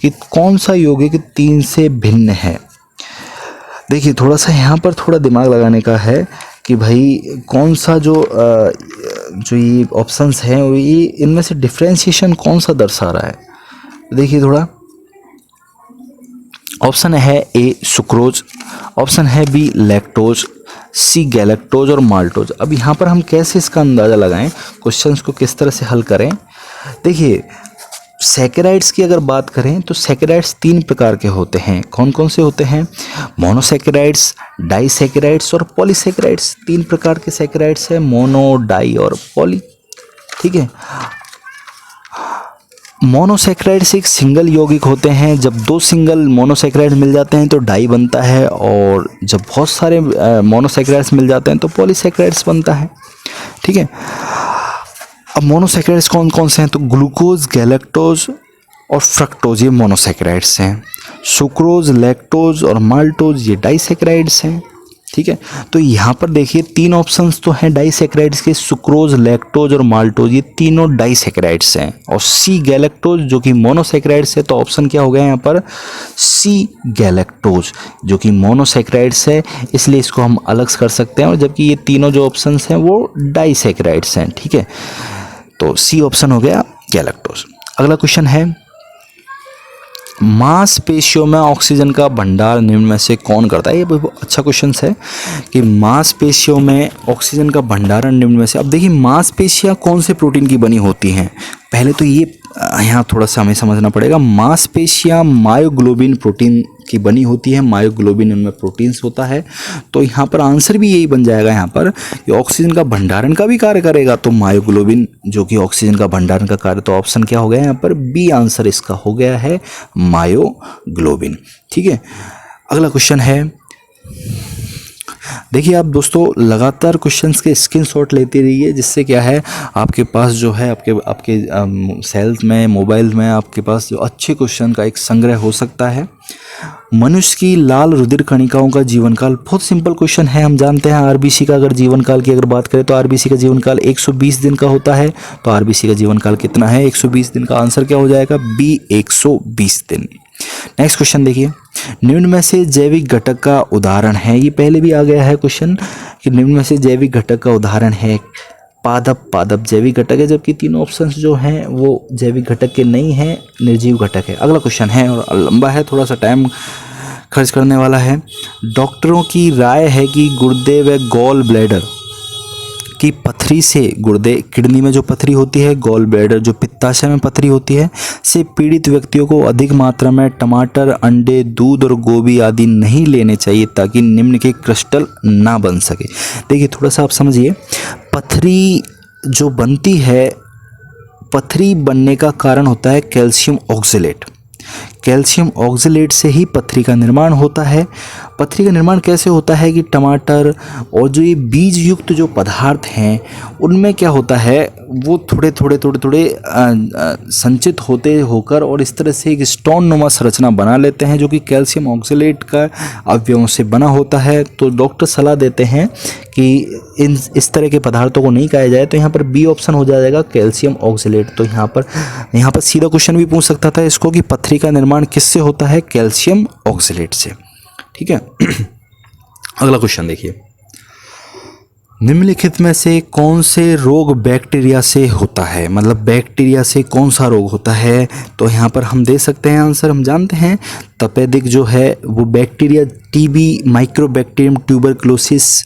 कि कौन सा यौगिक 3 से भिन्न है। देखिए थोड़ा सा यहाँ पर थोड़ा दिमाग लगाने का है कि भाई कौन सा जो ये ऑप्शंस हैं वो ये इनमें से डिफ्रेंशिएशन कौन सा दर्शा रहा है। देखिए थोड़ा ऑप्शन है ए सुक्रोज, ऑप्शन है बी लैक्टोज, सी गैलेक्टोज और माल्टोज। अब यहाँ पर हम कैसे इसका अंदाज़ा लगाएं, क्वेश्चंस को किस तरह से हल करें। देखिए सैकेराइड्स की अगर बात करें तो सैकेराइड्स 3 प्रकार के होते हैं। कौन कौन से होते हैं? मोनोसैकेराइड्स, डाइसैकेराइड्स और पॉलीसैकेराइड्स। 3 प्रकार के सैकेराइड्स हैं, मोनो, डाई और पॉली। ठीक है, मोनोसैकेराइड्स एक सिंगल यौगिक होते हैं। जब 2 सिंगल मोनोसैकेराइड मिल जाते हैं तो डाई बनता है, और जब बहुत सारे मोनोसैकेराइड्स मिल जाते हैं तो पॉलीसैकेराइड्स बनता है। ठीक है, अब मोनोसैकेराइड्स कौन कौन से हैं? तो ग्लूकोज, गैलेक्टोज और फ्रक्टोज ये मोनोसैकेराइड्स हैं। सुक्रोज, लैक्टोज और माल्टोज ये डाइसैकेराइड्स हैं। ठीक है, तो यहाँ पर देखिए 3 ऑप्शंस तो हैं डाइसैकेराइड्स के, सुक्रोज, लैक्टोज और माल्टोज ये तीनों डाइसैकेराइड्स हैं। और सी गैलेक्टोज जो कि मोनोसैकेराइड्स है, तो ऑप्शन क्या हो गया यहाँ पर? सी गैलेक्टोज जो कि मोनोसैकेराइड्स है, इसलिए इसको हम अलग कर सकते हैं। और जबकि ये तीनों जो ऑप्शंस हैं वो डाइसैकेराइड्स हैं। ठीक है, तो सी ऑप्शन हो गया गैलेक्टोज। अगला क्वेश्चन है मांसपेशियों में ऑक्सीजन का भंडार निम्न में से कौन करता है? ये बहुत अच्छा क्वेश्चन है कि मांसपेशियों में ऑक्सीजन का भंडारण निम्न में से। अब देखिए मांसपेशियां कौन से प्रोटीन की बनी होती हैं, पहले तो ये यहाँ थोड़ा सा हमें समझना पड़ेगा। मांसपेशियां मायोग्लोबिन प्रोटीन की बनी होती है, मायोग्लोबिन उनमें प्रोटीन्स होता है। तो यहाँ पर आंसर भी यही बन जाएगा यहाँ पर कि ऑक्सीजन का भंडारण का भी कार्य करेगा, तो मायोग्लोबिन जो कि ऑक्सीजन का भंडारण का कार्य। तो ऑप्शन क्या हो गया यहाँ पर? बी आंसर इसका हो गया है मायोग्लोबिन। ठीक है, अगला क्वेश्चन है देखिए आप दोस्तों लगातार क्वेश्चंस के स्क्रीनशॉट लेते रहिए, जिससे क्या है आपके पास जो है आपके आपके सेल्स में, मोबाइल में आपके पास जो अच्छे क्वेश्चन का एक संग्रह हो सकता है। मनुष्य की लाल रुधिर कणिकाओं का जीवन काल, बहुत सिंपल क्वेश्चन है। हम जानते हैं आरबीसी का अगर जीवन काल की अगर बात करें तो आरबीसी का जीवन काल 120 दिन का होता है। तो आरबीसी का जीवन काल कितना है? 120 दिन का आंसर क्या हो जाएगा? बी 120 दिन। नेक्स्ट क्वेश्चन देखिए, निम्न में से जैविक घटक का उदाहरण है। ये पहले भी आ गया है क्वेश्चन कि निम्न में से जैविक घटक का उदाहरण है पादप। पादप जैविक घटक है, जबकि तीनों ऑप्शंस जो हैं वो जैविक घटक के नहीं हैं, निर्जीव घटक है। अगला क्वेश्चन है और लंबा है, थोड़ा सा टाइम खर्च करने वाला है। डॉक्टरों की राय है कि गुर्दे व गॉल ब्लैडर की पथरी से, गुर्दे किडनी में जो पथरी होती है, गॉल ब्लैडर जो पित्ताशय में पथरी होती है, से पीड़ित व्यक्तियों को अधिक मात्रा में टमाटर, अंडे, दूध और गोभी आदि नहीं लेने चाहिए ताकि निम्न के क्रिस्टल ना बन सके। देखिए थोड़ा सा आप समझिए, पथरी जो बनती है, पथरी बनने का कारण होता है कैल्शियम ऑक्जेलेट। कैल्शियम ऑक्जेलेट से ही पथरी का निर्माण होता है। पथरी का निर्माण कैसे होता है कि टमाटर और जो ये बीज युक्त जो पदार्थ हैं उनमें क्या होता है, वो थोड़े थोड़े संचित होते होकर और इस तरह से एक स्टोन नुमा संरचना बना लेते हैं, जो कि कैल्शियम ऑक्जेलेट का अवयवों से बना होता है। तो डॉक्टर सलाह देते हैं कि इस तरह के पदार्थों को नहीं खाया जाए। तो यहाँ पर बी ऑप्शन हो जाएगा कैल्शियम ऑक्जेलेट। तो यहाँ पर सीधा क्वेश्चन भी पूछ सकता था इसको कि पथरी का निर्माण किससे होता है? कैल्शियम ऑक्जेलेट से। ठीक है। अगला क्वेश्चन देखिए, निम्नलिखित में से कौन से रोग बैक्टीरिया से होता है? मतलब बैक्टीरिया से कौन सा रोग होता है? तो यहाँ पर हम दे सकते हैं आंसर। हम जानते हैं तपेदिक जो है वो बैक्टीरिया, टीबी, माइक्रोबैक्टीरियम ट्यूबरक्लोसिस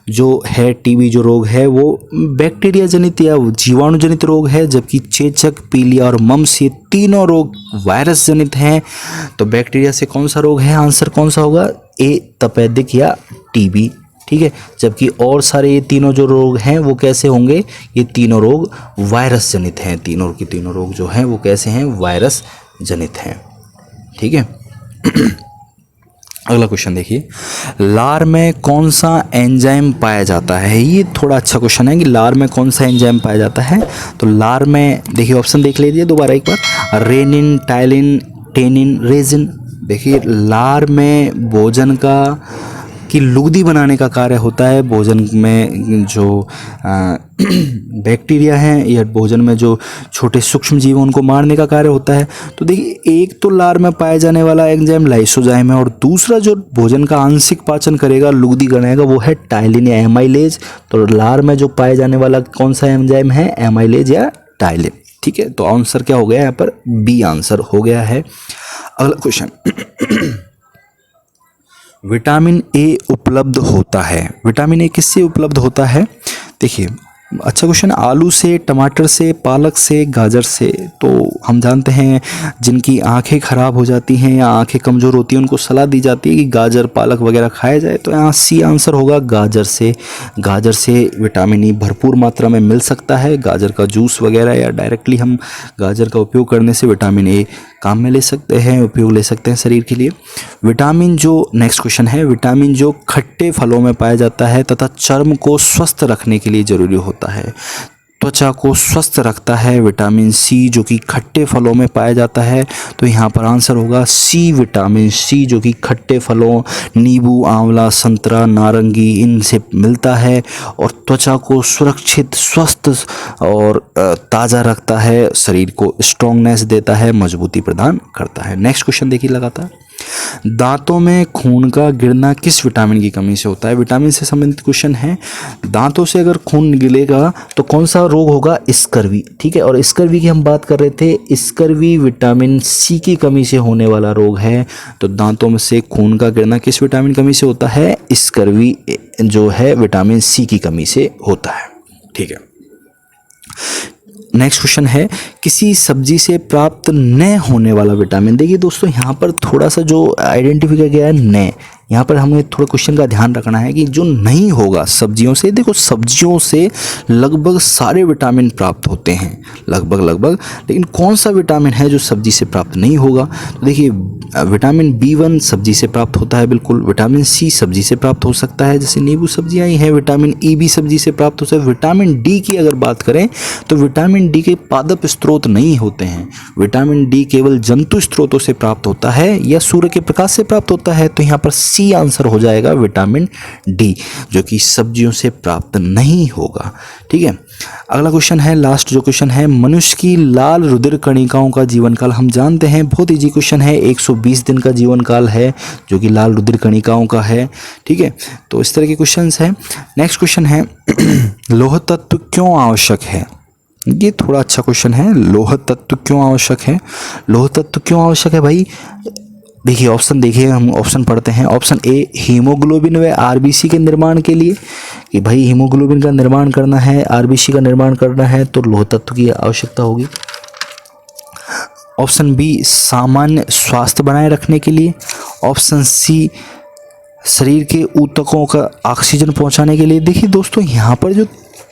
जो है, टीबी जो रोग है वो बैक्टीरिया जनित या जीवाणु जनित रोग है, जबकि चेचक, पीलिया और मम्स ये तीनों रोग वायरस जनित हैं। तो बैक्टीरिया से कौन सा रोग है? आंसर कौन सा होगा? ए तपेदिक या टीबी। ठीक है। जबकि और सारे ये तीनों जो रोग हैं वो कैसे होंगे? ये तीनों रोग वायरस जनित हैं। तीनों के तीनों रोग जो हैं वो कैसे हैं? वायरस जनित हैं। ठीक है। अगला क्वेश्चन देखिए, लार में कौन सा एंजाइम पाया जाता है? ये थोड़ा अच्छा क्वेश्चन है कि लार में कौन सा एंजाइम पाया जाता है। तो लार में देखिए ऑप्शन देख लीजिए दोबारा एक बार, रेनिन, टाइलिन, टेनिन, रेजिन। देखिए लार में भोजन की लुगदी बनाने का कार्य होता है। भोजन में जो बैक्टीरिया हैं या भोजन में जो छोटे सूक्ष्म जीव उनको मारने का कार्य होता है। तो देखिए एक तो लार में पाए जाने वाला एंजाइम लाइसोजाइम है, और दूसरा जो भोजन का आंशिक पाचन करेगा, लुगदी बनाएगा, वो है टाइलिन या एमाइलेज। तो लार में जो पाए जाने वाला कौन सा एंजाइम है? एमाइलेज या टाइलिन। ठीक है। तो आंसर क्या हो गया यहाँ पर? बी आंसर हो गया है। अगला क्वेश्चन, विटामिन ए उपलब्ध होता है। विटामिन ए किससे उपलब्ध होता है? देखिए अच्छा क्वेश्चन, आलू से, टमाटर से, पालक से, गाजर से। तो हम जानते हैं जिनकी आंखें ख़राब हो जाती हैं या आंखें कमज़ोर होती हैं उनको सलाह दी जाती है कि गाजर, पालक वगैरह खाया जाए। तो यहाँ सी आंसर होगा गाजर से। गाजर से विटामिन ई भरपूर मात्रा में मिल सकता है। गाजर का जूस वगैरह या डायरेक्टली हम गाजर का उपयोग करने से विटामिन ए काम में ले सकते हैं, उपयोग ले सकते हैं शरीर के लिए। विटामिन जो, नेक्स्ट क्वेश्चन है, विटामिन जो खट्टे फलों में पाया जाता है तथा चर्म को स्वस्थ रखने के लिए ज़रूरी होता है। त्वचा को स्वस्थ रखता है विटामिन सी, जो कि खट्टे फलों में पाया जाता है। तो यहाँ पर आंसर होगा सी, विटामिन सी, जो कि खट्टे फलों, नींबू, आंवला, संतरा, नारंगी, इनसे मिलता है और त्वचा को सुरक्षित, स्वस्थ और ताज़ा रखता है, शरीर को स्ट्रॉन्गनेस देता है, मजबूती प्रदान करता है। नेक्स्ट क्वेश्चन देखिए लगातार, दांतों में खून का गिरना किस विटामिन की कमी से होता है? विटामिन से संबंधित क्वेश्चन है। दांतों से अगर खून गिरेगा तो कौन सा रोग होगा? स्कर्वी। ठीक है। और स्कर्वी की हम बात कर रहे थे, स्कर्वी विटामिन सी की कमी से होने वाला रोग है। तो दांतों में से खून का गिरना किस विटामिन कमी से होता है? स्कर्वी जो है विटामिन सी की कमी से होता है। ठीक है। नेक्स्ट क्वेश्चन है, किसी सब्जी से प्राप्त न होने वाला विटामिन। देखिए दोस्तों यहाँ पर थोड़ा सा जो आइडेंटिफाई किया गया है न, यहाँ पर हमें थोड़ा क्वेश्चन का ध्यान रखना है कि जो नहीं होगा सब्जियों से, देखो सब्जियों से लगभग सारे विटामिन प्राप्त होते हैं, लगभग, लेकिन कौन सा विटामिन है जो सब्जी से प्राप्त नहीं होगा? तो देखिए विटामिन B1 सब्जी से प्राप्त होता है, बिल्कुल। विटामिन C सब्जी से प्राप्त हो सकता है, जैसे नींबू सब्जियाँ ही हैं। विटामिन E भी सब्जी से प्राप्त हो सकता है। विटामिन D की अगर बात करें तो विटामिन D के पादप स्रोत नहीं होते हैं। विटामिन D केवल जंतु स्रोतों से प्राप्त होता है या सूर्य के प्रकाश से प्राप्त होता है। तो यहाँ पर C आंसर हो जाएगा विटामिन D, जो कि सब्जियों से प्राप्त नहीं होगा। ठीक है, अगला क्वेश्चन है, लास्ट जो क्वेश्चन है, मनुष्य की लाल रुधिर कणिकाओं का जीवन काल हम जानते हैं। बहुत इजी क्वेश्चन है, 120 दिन का जीवन काल है जो कि लाल रुधिर कणिकाओं का है। ठीक है, तो इस तरह के क्वेश्चंस हैं। नेक्स्ट क्वेश्चन है लौह तत्व क्यों आवश्यक है? ये थोड़ा अच्छा क्वेश्चन है, लौह तत्व क्यों आवश्यक है? लौह तत्व क्यों आवश्यक है भाई? देखिए ऑप्शन, देखिए हम ऑप्शन पढ़ते हैं। ऑप्शन ए, हीमोग्लोबिन व आरबीसी के निर्माण के लिए, कि भाई हीमोग्लोबिन का निर्माण करना है, आरबीसी का निर्माण करना है तो लौह तत्व की आवश्यकता होगी। ऑप्शन बी, सामान्य स्वास्थ्य बनाए रखने के लिए। ऑप्शन सी, शरीर के ऊतकों का ऑक्सीजन पहुंचाने के लिए। देखिए दोस्तों यहाँ पर जो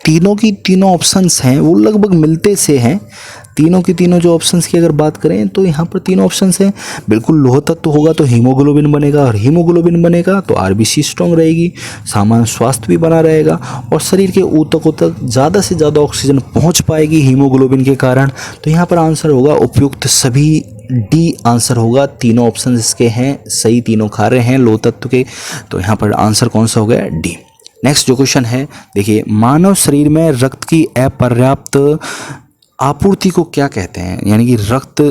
तीनों ऑप्शंस हैं वो लगभग मिलते से हैं। तीनों की तीनों जो ऑप्शंस की अगर बात करें तो यहाँ पर तीनों ऑप्शंस हैं। बिल्कुल लौह तत्व होगा तो हीमोग्लोबिन बनेगा, और हीमोग्लोबिन बनेगा तो आरबीसी स्ट्रॉन्ग रहेगी, सामान्य स्वास्थ्य भी बना रहेगा, और शरीर के ऊतकों तक ज़्यादा से ज़्यादा ऑक्सीजन पहुँच पाएगी हीमोग्लोबिन के कारण। तो यहाँ पर आंसर होगा उपयुक्त सभी, डी आंसर होगा। तीनों ऑप्शन इसके हैं सही, तीनों कार्य हैं लौह तत्व के। तो यहाँ पर आंसर कौन सा हो गया? डी। नेक्स्ट जो क्वेश्चन है, देखिए मानव शरीर में रक्त की अपर्याप्त आपूर्ति को क्या कहते हैं? यानी कि रक्त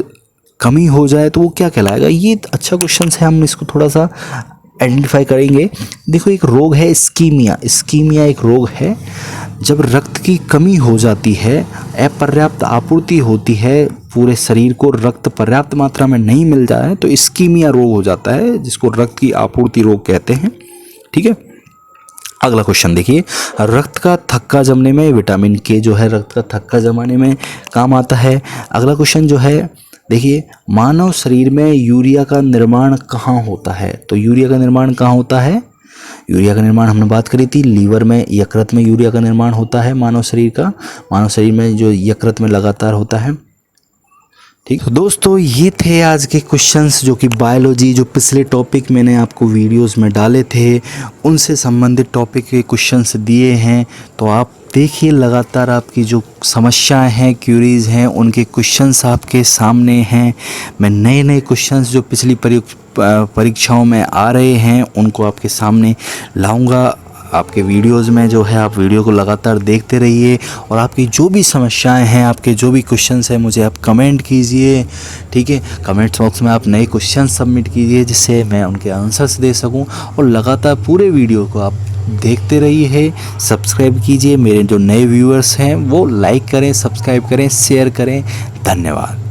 कमी हो जाए तो वो क्या कहलाएगा? ये अच्छा क्वेश्चन है, हम इसको थोड़ा सा आइडेंटिफाई करेंगे। देखो एक रोग है इस्कीमिया, इस्कीमिया एक रोग है। जब रक्त की कमी हो जाती है, अपर्याप्त आपूर्ति होती है, पूरे शरीर को रक्त पर्याप्त मात्रा में नहीं मिल जाए तो इस्कीमिया रोग हो जाता है, जिसको रक्त की आपूर्ति रोग कहते हैं। ठीक है, अगला क्वेश्चन देखिए, रक्त का थक्का जमने में विटामिन के जो है रक्त का थक्का जमाने में काम आता है। अगला क्वेश्चन जो है, देखिए मानव शरीर में यूरिया का निर्माण कहाँ होता है? तो यूरिया का निर्माण कहाँ होता है? यूरिया का निर्माण हमने बात करी थी, लीवर में, यकृत में यूरिया का निर्माण होता है मानव शरीर का। मानव शरीर में जो यकृत में लगातार होता है। ठीक है दोस्तों, ये थे आज के क्वेश्चंस जो कि बायोलॉजी, जो पिछले टॉपिक मैंने आपको वीडियोस में डाले थे उनसे संबंधित टॉपिक के क्वेश्चंस दिए हैं। तो आप देखिए लगातार आपकी जो समस्याएं हैं, क्यूरीज हैं, उनके क्वेश्चंस आपके सामने हैं। मैं नए नए क्वेश्चंस जो पिछली परीक्षाओं में आ रहे हैं उनको आपके सामने लाऊंगा आपके वीडियोज़ में। जो है आप वीडियो को लगातार देखते रहिए, और आपकी जो भी समस्याएं हैं, आपके जो भी क्वेश्चंस हैं, मुझे आप कमेंट कीजिए। ठीक है, कमेंट बॉक्स में आप नए क्वेश्चन सबमिट कीजिए जिससे मैं उनके आंसर्स दे सकूं। और लगातार पूरे वीडियो को आप देखते रहिए, सब्सक्राइब कीजिए। मेरे जो नए व्यूअर्स हैं वो लाइक करें, सब्सक्राइब करें, शेयर करें। धन्यवाद।